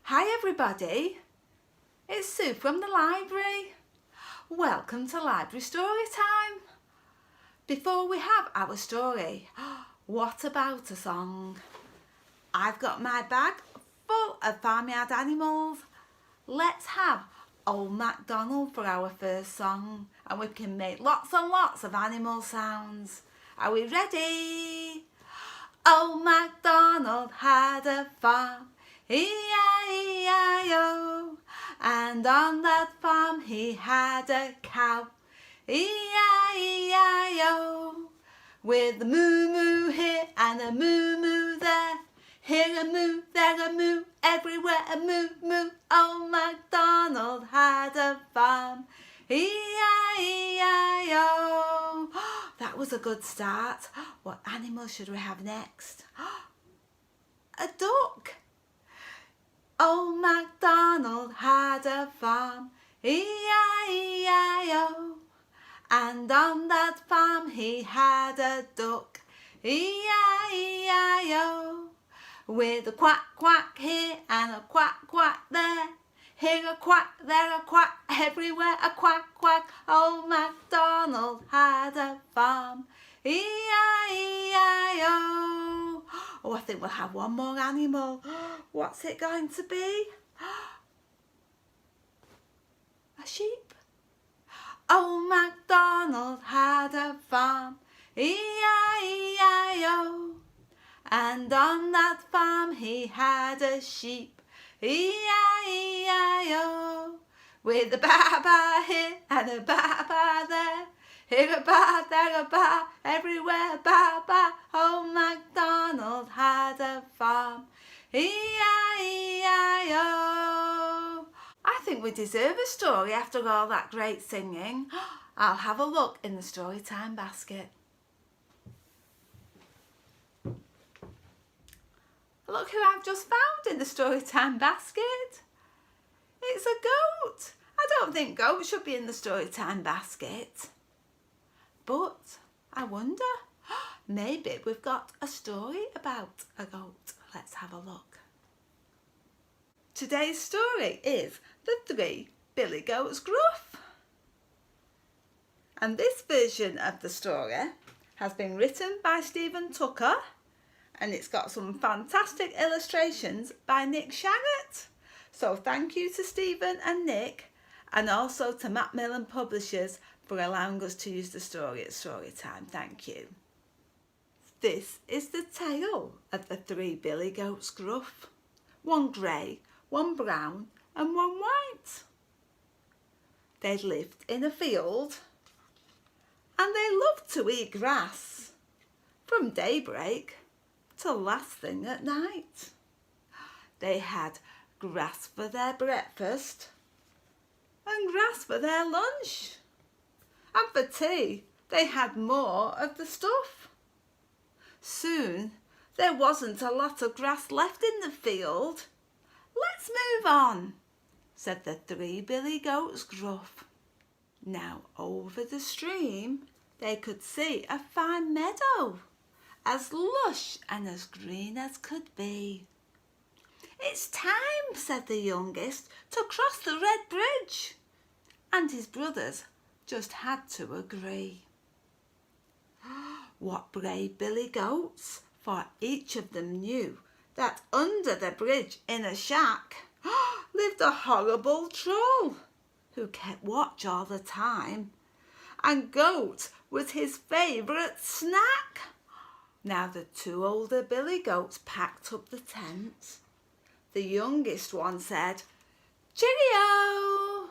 Hi everybody, it's Sue from the library. Welcome to Library Story Time. Before we have our story, what about a song? I've got my bag full of farmyard animals. Let's have Old MacDonald for our first song, and we can make lots and lots of animal sounds. Are we ready? Old MacDonald had a farm, E-I-E-I-O, and on that farm he had a cow, E-I-E-I-O, with a moo-moo here and a moo-moo there, here a moo, there a moo, everywhere a moo-moo. Old MacDonald had a farm, E-I-E-I-O. That was a good start. What animal should we have next? A duck. Old MacDonald had a farm, E-I-E-I-O, and on that farm he had a duck, E-I-E-I-O, with a quack quack here and a quack quack there, here a quack, there a quack, everywhere a quack quack. Old MacDonald had a farm, E-I-E-I-O. Oh, I think we'll have one more animal. What's it going to be? A sheep. Old MacDonald had a farm, E-I-E-I-O, and on that farm he had a sheep, E-I-E-I-O, with a ba-ba here and a ba-ba there, here a ba, there a ba, everywhere ba-ba. Old MacDonald had a farm, E-I-E-I-O. I think we deserve a story after all that great singing. I'll have a look in the Storytime basket. Look who I've just found in the Storytime basket. It's a goat. I don't think goats should be in the Storytime basket. But I wonder, maybe we've got a story about a goat. Let's have a look. Today's story is The Three Billy Goats Gruff. And this version of the story has been written by Stephen Tucker, and it's got some fantastic illustrations by Nick Sharratt. So thank you to Stephen and Nick, and also to Macmillan Publishers for allowing us to use the story at Storytime. Thank you. This is the tale of the three Billy Goats Gruff. One grey, one brown and one white. They lived in a field and they loved to eat grass from daybreak till last thing at night. They had grass for their breakfast and grass for their lunch, and for tea they had more of the stuff. Soon there wasn't a lot of grass left in the field. Let's move on, said the three Billy Goats Gruff. Now over the stream they could see a fine meadow, as lush and as green as could be. It's time, said the youngest, to cross the red bridge, and his brothers just had to agree. What brave Billy Goats, for each of them knew that under the bridge in a shack lived a horrible troll who kept watch all the time, and goat was his favourite snack. Now the two older Billy Goats packed up the tent. The youngest one said, "Cheerio!"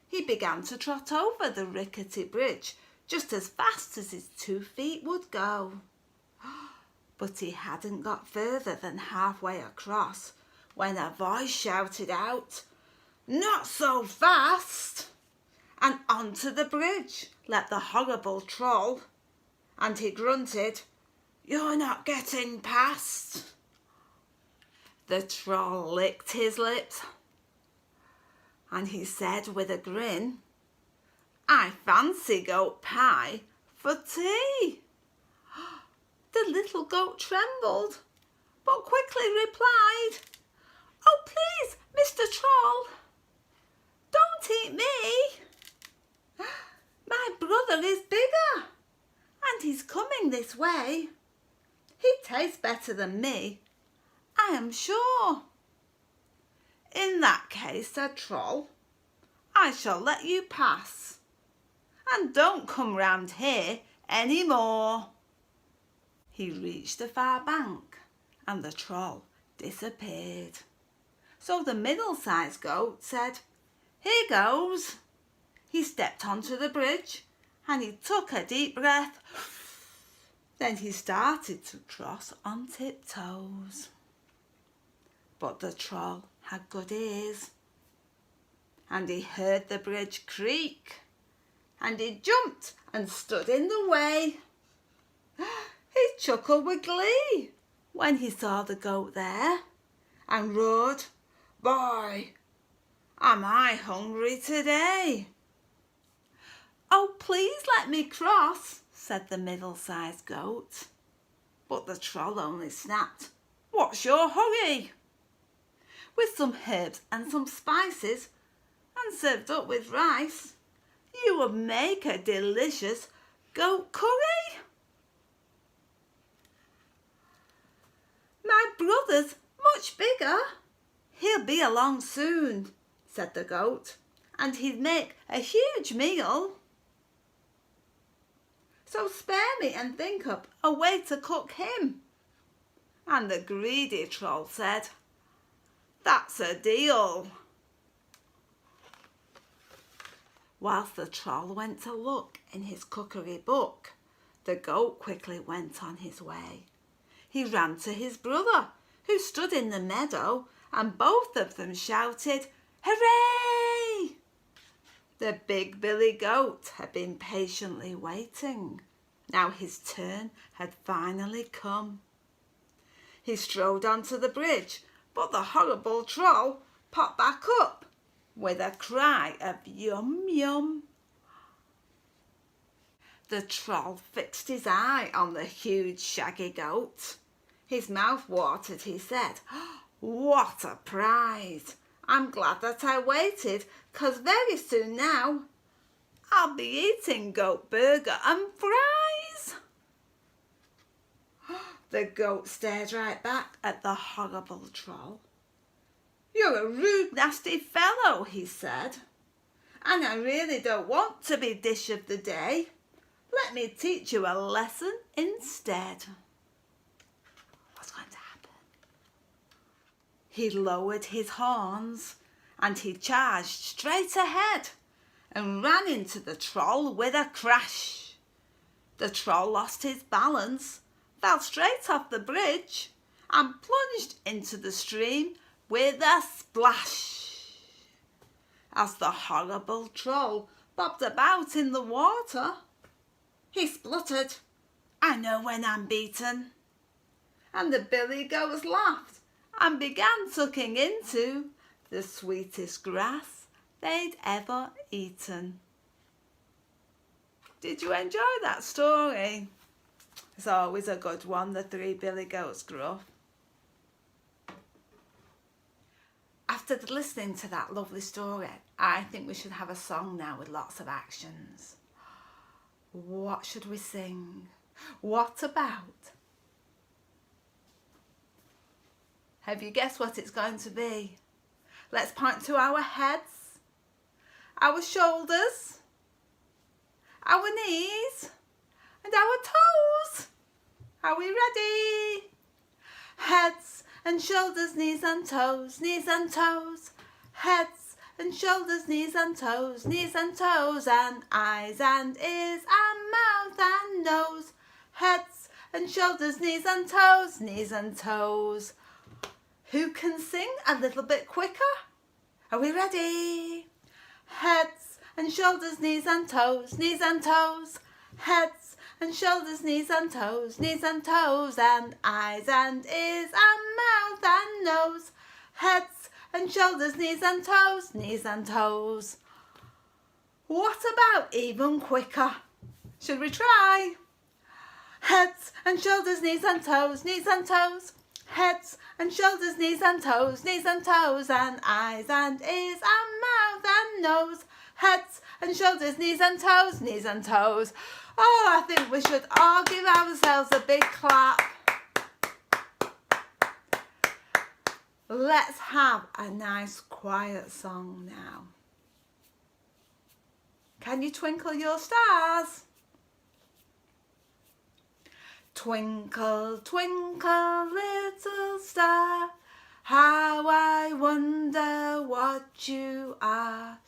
He began to trot over the rickety bridge just as fast as his 2 feet would go. But he hadn't got further than halfway across when a voice shouted out, "Not so fast!" And onto the bridge leapt the horrible troll, and he grunted, "You're not getting past." The troll licked his lips and he said with a grin, "I fancy goat pie for tea." The little goat trembled, but quickly replied, "Oh, please, Mr. eating this way. He tastes better than me, I am sure." "In that case," said Troll, "I shall let you pass. And don't come round here any more." He reached the far bank and the Troll disappeared. So the middle-sized goat said, "Here goes." He stepped onto the bridge and he took a deep breath. Then he started to cross on tiptoes. But the Troll had good ears, and he heard the bridge creak, and he jumped and stood in the way. He chuckled with glee when he saw the goat there, and roared, "Boy, am I hungry today!" "Oh, please let me cross," said the middle-sized goat. But the Troll only snapped, "What's your hurry?" With some herbs and some spices, and served up with rice, you would make a delicious goat curry. "My brother's much bigger. He'll be along soon," said the goat, "and he'd make a huge meal. So spare me and think up a way to cook him." And the greedy Troll said, "That's a deal." Whilst the Troll went to look in his cookery book, the goat quickly went on his way. He ran to his brother, who stood in the meadow, and both of them shouted, "Hooray!" The big billy goat had been patiently waiting. Now his turn had finally come. He strode onto the bridge, but the horrible Troll popped back up with a cry of "Yum, yum." The Troll fixed his eye on the huge shaggy goat. His mouth watered, he said, "What a prize! I'm glad that I waited, 'cause very soon now I'll be eating goat burger and fries." The goat stared right back at the horrible Troll. "You're a rude, nasty fellow," he said, "and I really don't want to be dish of the day. Let me teach you a lesson instead." What's going to happen? He lowered his horns and he charged straight ahead and ran into the Troll with a crash. The Troll lost his balance, fell straight off the bridge and plunged into the stream with a splash. As the horrible Troll bobbed about in the water, he spluttered, "I know when I'm beaten." And the billy goats laughed and began tucking into the sweetest grass they'd ever eaten. Did you enjoy that story? It's always a good one, the Three Billy Goats Gruff. After listening to that lovely story, I think we should have a song now with lots of actions. What should we sing? What about? Have you guessed what it's going to be? Let's point to our heads, our shoulders, our knees, and our toes. Are we ready? Heads and shoulders, knees and toes, knees and toes. Heads and shoulders, knees and toes, and eyes and ears and mouth and nose. Heads and shoulders, knees and toes, knees and toes. Who can sing a little bit quicker? Are we ready? Heads and shoulders, knees and toes, heads and shoulders, knees and toes, and eyes and ears and mouth and nose. Heads and shoulders, knees and toes. What about even quicker? Should we try? Heads and shoulders, knees and toes, heads and shoulders, knees and toes, and eyes and ears and mouth and nose. heads and shoulders, knees and toes, knees and toes. Oh, I think we should all give ourselves a big clap. Let's have a nice quiet song now. Can you twinkle your stars? Twinkle, twinkle, little star, how I wonder what you are.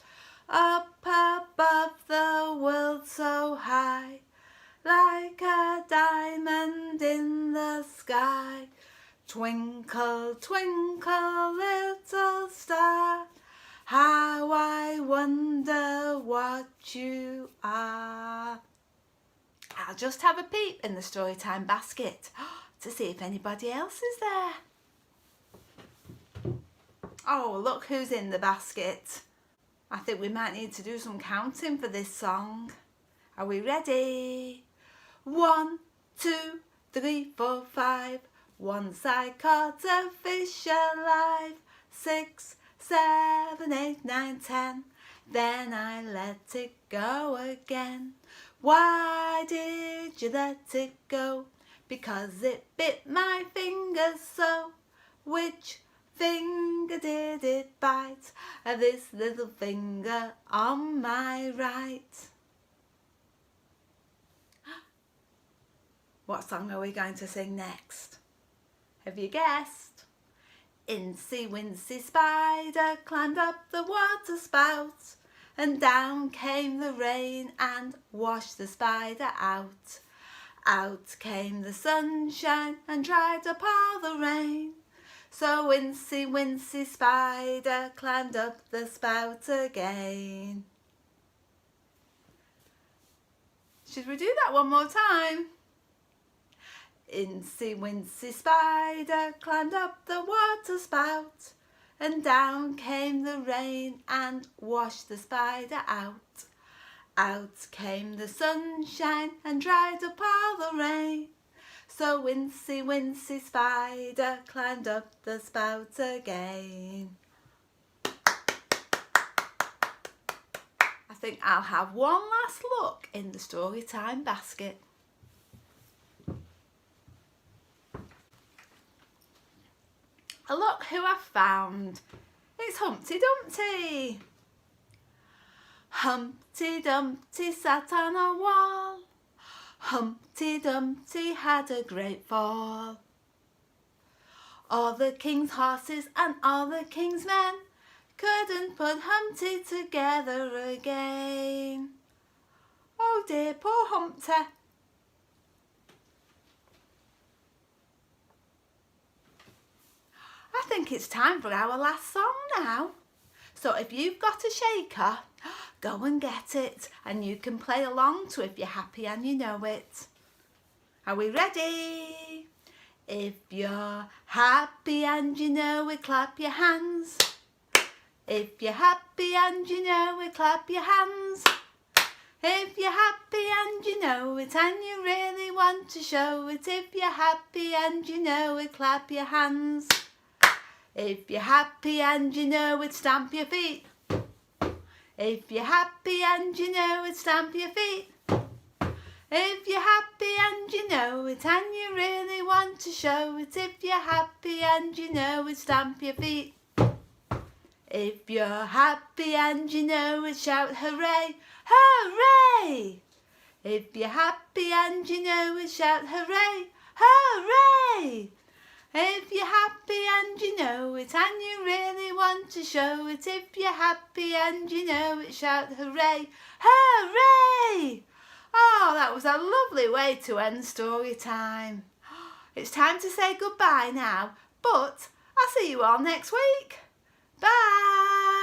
Up above the world so high, like a diamond in the sky. Twinkle, twinkle, little star, how I wonder what you are. I'll just have a peep in the Storytime basket to see if anybody else is there. Oh, look who's in the basket. I think we might need to do some counting for this song. Are we ready? 1, 2, 3, 4, 5. Once I caught a fish alive. 6, 7, 8, 9, 10. Then I let it go again. Why did you let it go? Because it bit my finger so. Which finger did it bite? This little finger on my right. What song are we going to sing next? Have you guessed? Incy Wincy Spider climbed up the water spout, and down came the rain and washed the spider out. Out came the sunshine and dried up all the rain. So Incy Wincy Spider climbed up the spout again. Should we do that one more time? Incy Wincy Spider climbed up the water spout, and down came the rain and washed the spider out. Out came the sunshine and dried up all the rain. So Incy Wincy Spider climbed up the spout again. I think I'll have one last look in the Storytime basket. Look who I found. It's Humpty Dumpty. Humpty Dumpty sat on a wall. Humpty Dumpty had a great fall. All the king's horses and all the king's men couldn't put Humpty together again. Oh dear, poor Humpty. I think it's time for our last song now. So if you've got a shaker, go and get it, and you can play along to if you're happy and you know it. Are we ready? If you're happy and you know it, clap your hands. If you're happy and you know it, clap your hands. If you're happy and you know it, and you really want to show it, if you're happy and you know it, clap your hands. If you're happy and you know it, stamp your feet. If you're happy and you know it, stamp your feet. If you're happy and you know it, and you really want to show it, if you're happy and you know it, stamp your feet. If you're happy and you know it, shout hooray, hooray! If you're happy and you know it, shout hooray, hooray! If you're happy and you know it, and you really want to show it, if you're happy and you know it, shout hooray, hooray! Oh, that was a lovely way to end story time. It's time to say goodbye now, but I'll see you all next week. Bye!